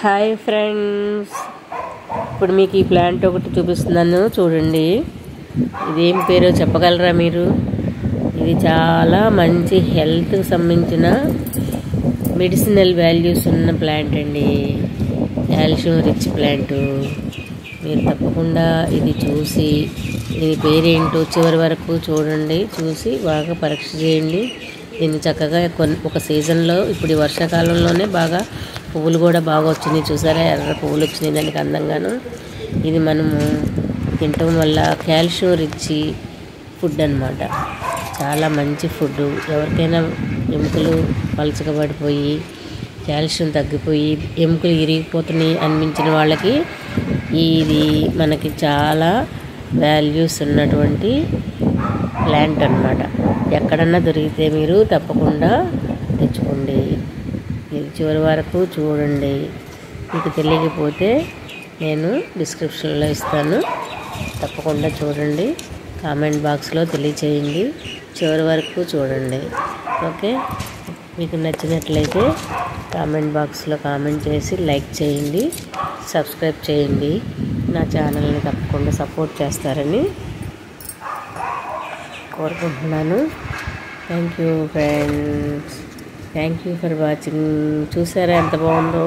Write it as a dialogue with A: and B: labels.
A: Hi friends, ఇప్పుడు మీకు ఈ ప్లాంట్ ఒకటి చూపిస్తున్నాను చూడండి. ఇదేం పేరో చెప్పగలరా మీరు? ఇది చాలా మంచి హెల్త్కి సంబంధించిన మెడిసినల్ వాల్యూస్ ఉన్న ప్లాంట్ అండి. Calcium rich plant. మీరు తప్పకుండా ఇది చూసి దీని పేరేంటో చివరి వరకు చూడండి. చూసి బాగా పరీక్ష చేయండి. దీన్ని చక్కగా ఒక సీజన్లో ఇప్పుడు ఈ వర్షాకాలంలోనే బాగా పువ్వులు కూడా బాగా వచ్చినాయి. చూసారా, ఎర్ర పువ్వులు వచ్చినాయి దానికి అందంగాను. ఇది మనము తినటం వల్ల కాల్షియం రిచ్ ఫుడ్ అన్నమాట. చాలా మంచి ఫుడ్. ఎవరికైనా ఎముకలు పలచగా పడిపోయి కాల్షియం తగ్గిపోయి ఎముకలు ఇరిగిపోతున్నాయి అనిపించిన వాళ్ళకి ఇది మనకి చాలా వాల్యూస్ ఉన్నటువంటి ప్లాంట్ అన్నమాట. ఎక్కడన్నా దొరికితే మీరు తప్పకుండా తెచ్చుకోండి. ఇది చివరి వరకు చూడండి. మీకు తెలియకపోతే నేను డిస్క్రిప్షన్లో ఇస్తాను, తప్పకుండా చూడండి. కామెంట్ బాక్స్లో తెలియచేయండి. చివరి వరకు చూడండి. ఓకే, మీకు నచ్చినట్లయితే కామెంట్ బాక్స్లో కామెంట్ చేసి లైక్ చేయండి, సబ్స్క్రైబ్ చేయండి. నా ఛానల్ని తప్పకుండా సపోర్ట్ చేస్తారని కోరుకుంటున్నాను. Thank you friends, thank you for watching. చూసారా ఎంత బాగుందో?